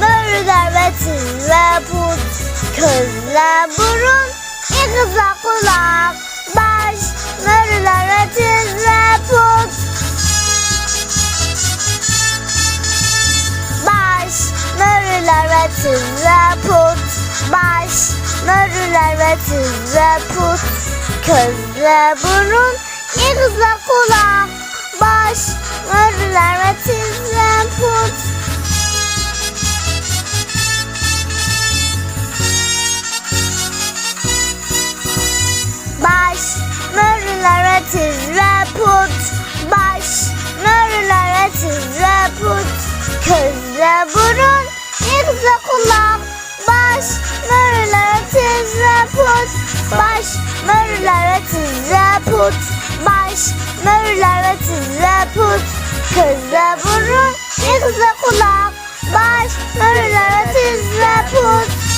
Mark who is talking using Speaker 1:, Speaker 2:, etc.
Speaker 1: Börüler ve tiz ve put, közle burun, ikizle kulak, baş. Börüler ve tiz ve put, baş. Börüler ve tiz ve put, baş. Börüler ve tiz ve put, közle burun, ikizle kulak, baş. Börüler ve tiz ve put. Baş, börüler ve tiz ve put, baş. Börüler ve tiz ve put, közle burun, ikizle kulak, baş. Börüler ve tiz ve put, baş. Börüler ve tiz ve put, baş. Börüler ve tiz ve put, közle burun, ikizle kulak, baş. Börüler ve tiz ve put.